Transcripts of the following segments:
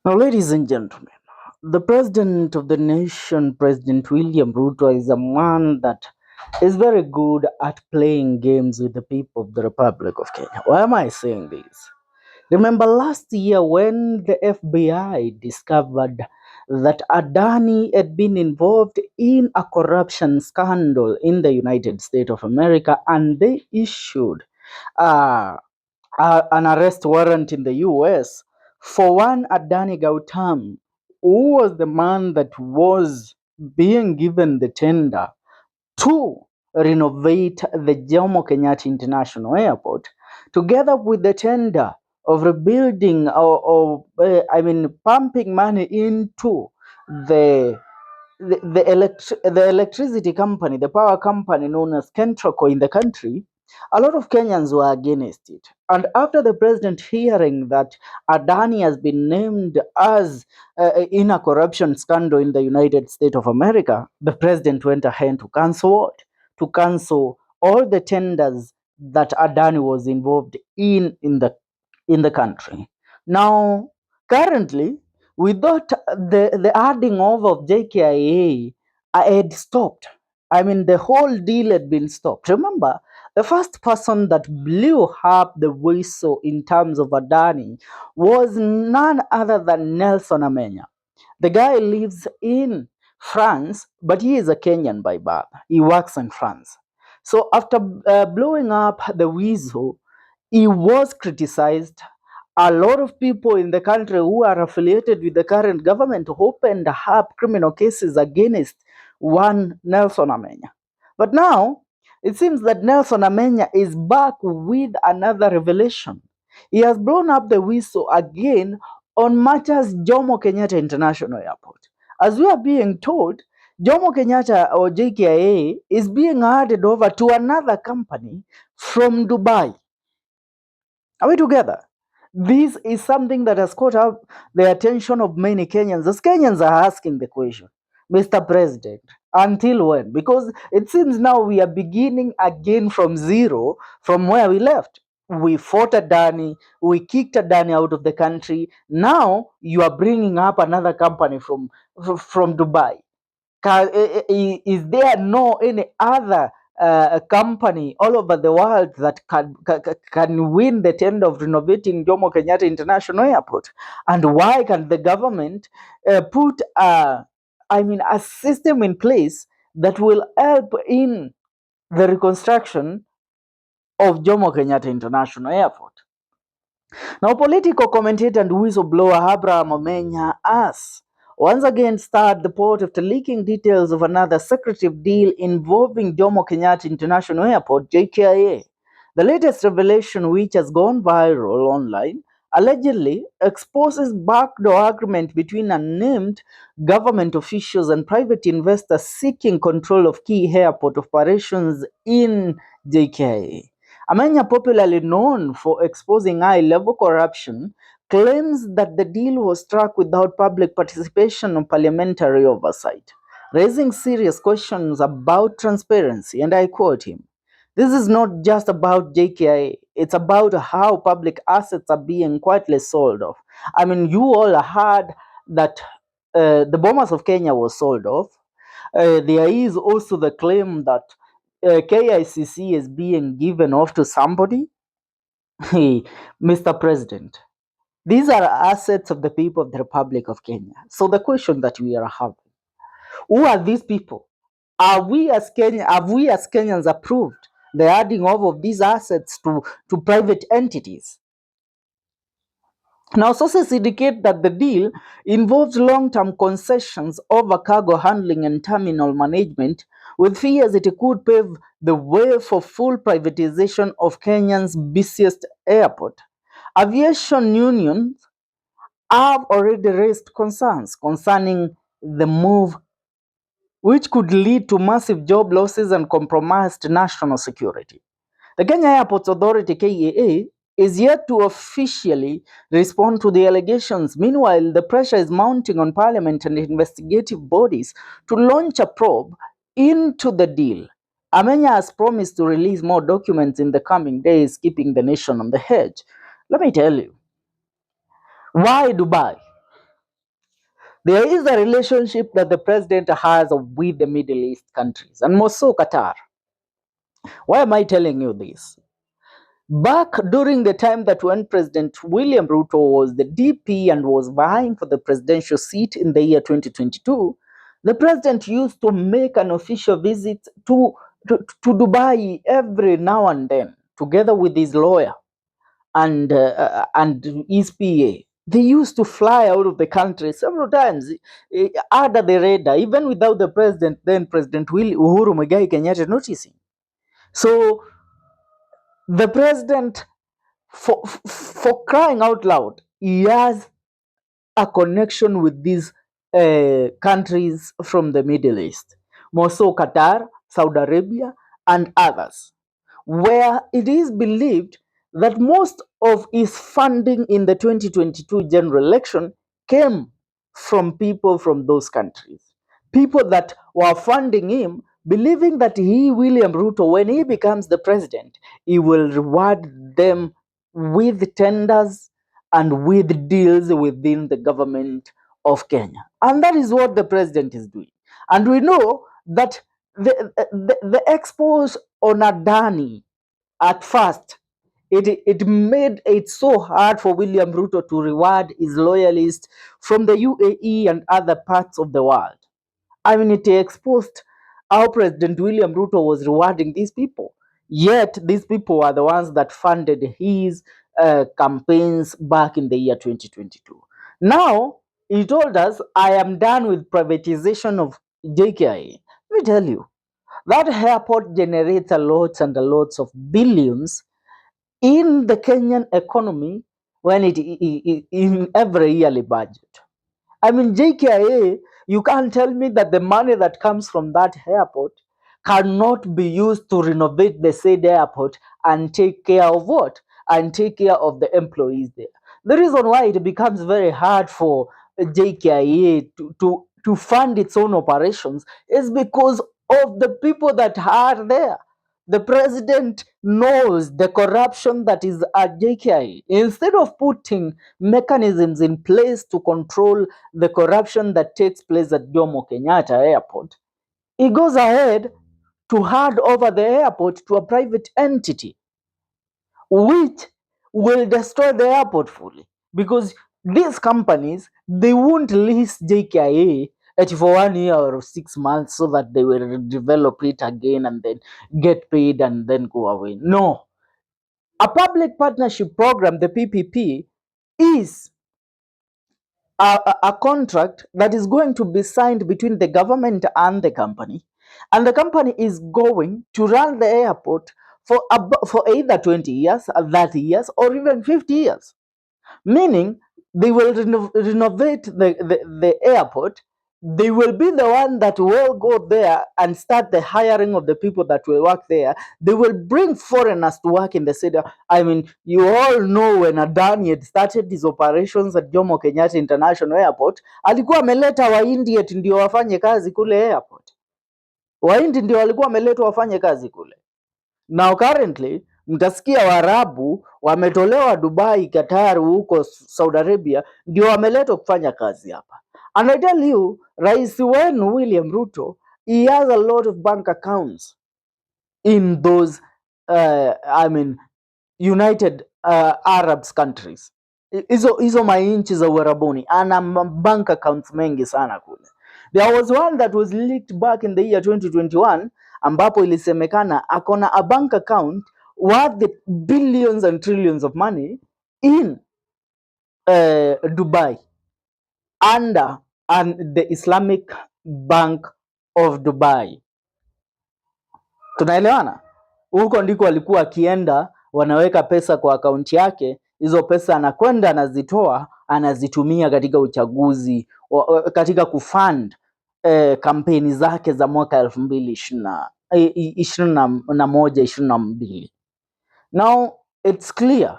Now, ladies and gentlemen, the president of the nation, President William Ruto, is a man that is very good at playing games with the people of the Republic of Kenya. Why am I saying this? Remember last year when the FBI discovered that Adani had been involved in a corruption scandal in the United States of America, and they issued uh, an arrest warrant in the US for one Adani Gautam, who was the man that was being given the tender to renovate the Jomo Kenyatta International Airport, together with the tender of rebuilding or pumping money into the the electricity company, the power company known as Kentroco in the country. A lot of Kenyans were against it. And after the president hearing that Adani has been named as in a corruption scandal in the United States of America, the president went ahead to cancel what? To cancel all the tenders that Adani was involved in the country. Now, currently, we thought the adding over of JKIA had stopped. I mean, the whole deal had been stopped. Remember, the first person that blew up the whistle in terms of Adani was none other than Nelson Amenya. The guy lives in France, but he is a Kenyan by birth. He works in France. So after blowing up the whistle, he was criticized. A lot of people in the country who are affiliated with the current government opened up criminal cases against one Nelson Amenya. But now it seems that Nelson Amenya is back with another revelation. He has blown up the whistle again on matters Jomo Kenyatta International Airport. As we are being told, Jomo Kenyatta or JKIA is being handed over to another company from Dubai. Are we together? This is something that has caught up the attention of many Kenyans. As Kenyans are asking the question, Mr. President, until when? Because it seems now we are beginning again from zero, from where we left. We fought Adani, we kicked Adani out of the country. Now you are bringing up another company from Dubai. Is there no any other company all over the world that can win the tender of renovating Jomo Kenyatta International Airport? And why can the government put a system in place that will help in the reconstruction of Jomo Kenyatta International Airport? Now, political commentator and whistleblower Abraham Amenya has once again stirred the pot after leaking details of another secretive deal involving Jomo Kenyatta International Airport, JKIA. The latest revelation, which has gone viral online, allegedly exposes backdoor agreement between unnamed government officials and private investors seeking control of key airport operations in JKIA. Amenya, popularly known for exposing high-level corruption, claims that the deal was struck without public participation or parliamentary oversight, raising serious questions about transparency. And I quote him: "This is not just about JKIA, it's about how public assets are being quietly sold off." I mean, you all heard that the Bomas of Kenya was sold off. There is also the claim that KICC is being given off to somebody. Hey, Mr. President, these are assets of the people of the Republic of Kenya. So the question that we are having, who are these people? Have we as Kenyans approved the adding of these assets to private entities? Now, sources indicate that the deal involves long-term concessions over cargo handling and terminal management, with fears it could pave the way for full privatization of Kenya's busiest airport. Aviation unions have already raised concerns concerning the move, which could lead to massive job losses and compromised national security. The Kenya Airports Authority (KAA) is yet to officially respond to the allegations. Meanwhile, the pressure is mounting on Parliament and investigative bodies to launch a probe into the deal. Amenya has promised to release more documents in the coming days, keeping the nation on the edge. Let me tell you, why Dubai? There is a relationship that the president has with the Middle East countries, and more so Qatar. Why am I telling you this? Back during the time that when President William Ruto was the DP and was vying for the presidential seat in the year 2022, the president used to make an official visit to Dubai every now and then, together with his lawyer and his PA. They used to fly out of the country several times under the radar, even without the president, then President Uhuru Muigai Kenyatta noticing. So the president, for crying out loud, he has a connection with these countries from the Middle East, more so Qatar, Saudi Arabia, and others, where it is believed that most of his funding in the 2022 general election came from people from those countries. People that were funding him, believing that he, William Ruto, when he becomes the president, he will reward them with tenders and with deals within the government of Kenya. And that is what the president is doing. And we know that the expos on Adani at first, it made it so hard for William Ruto to reward his loyalists from the UAE and other parts of the world. I mean, it exposed how President William Ruto was rewarding these people. Yet, these people are the ones that funded his campaigns back in the year 2022. Now, he told us, I am done with privatization of JKIA. Let me tell you, that airport generates a lot and a lots of billions in the Kenyan economy when in every yearly budget. I mean, JKIA, you can't tell me that the money that comes from that airport cannot be used to renovate the said airport and take care of what? And take care of the employees there. The reason why it becomes very hard for JKIA to fund its own operations is because of the people that are there. The president knows the corruption that is at JKIA. Instead of putting mechanisms in place to control the corruption that takes place at Jomo Kenyatta Airport, he goes ahead to hand over the airport to a private entity, which will destroy the airport fully. Because these companies, they won't lease JKIA for 1 year or 6 months so that they will develop it again and then get paid and then go away. No. A public partnership program, the PPP, is a contract that is going to be signed between the government and the company, and the company is going to run the airport for either 20 years, 30 years, or even 50 years. Meaning, they will renovate the airport. They will be the one that will go there and start the hiring of the people that will work there. They will bring foreigners to work in the city. I mean, you all know when Adani had started his operations at Jomo Kenyatta International Airport, alikuwa ameleta Wahindi eti ndio wafanye kazi kule airport. Wahindi ndio walikuwa wameletwa wafanye kazi kule. Now currently mtasikia Waarabu wametolewa Dubai, Qatar, huko Saudi Arabia, ndio wameletwa kufanya kazi hapa. And I tell you, rais wenu William Ruto, he has a lot of bank accounts in those United Arabs countries. Hizo mainchi za Uarabuni, ana bank accounts mengi sana kule. There was one that was leaked back in the year 2021 ambapo ilisemekana akona a bank account worth the billions and trillions of money in Dubai under the Islamic Bank of Dubai. Tunaelewana? Huko ndiko alikuwa akienda, wanaweka pesa kwa akaunti yake, hizo pesa anakwenda anazitoa, anazitumia katika uchaguzi, katika kufund kampeni zake za mwaka 2021 22. Now it's clear,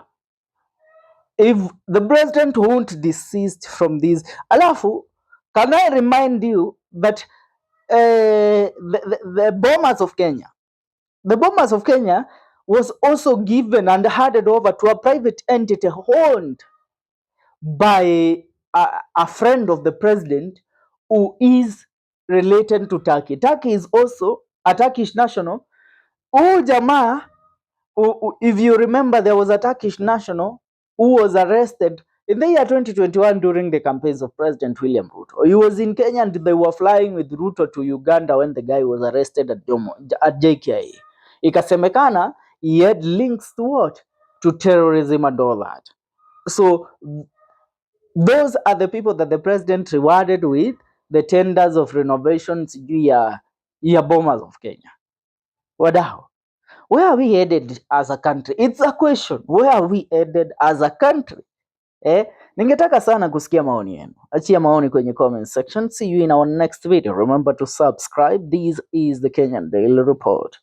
if the president won't desist from this. Alafu, can I remind you that the bombers of Kenya, was also given and handed over to a private entity owned by a friend of the president who is related to Turkey. Turkey is also a Turkish national. Huyu jamaa, if you remember, there was a Turkish national who was arrested in the year 2021 during the campaigns of President William Ruto. He was in Kenya and they were flying with Ruto to Uganda when the guy was arrested at JKIA. Ikasemekana he had links to what? To terrorism and all that. So those are the people that the president rewarded with the tenders of renovations ya bomas of Kenya. Wadau, where are we headed as a country? It's a question. Where are we headed as a country? Ningetaka sana kusikia maoni yenu. Achia maoni kwenye comment section. See you in our next video. Remember to subscribe. This is the Kenyan Daily Report.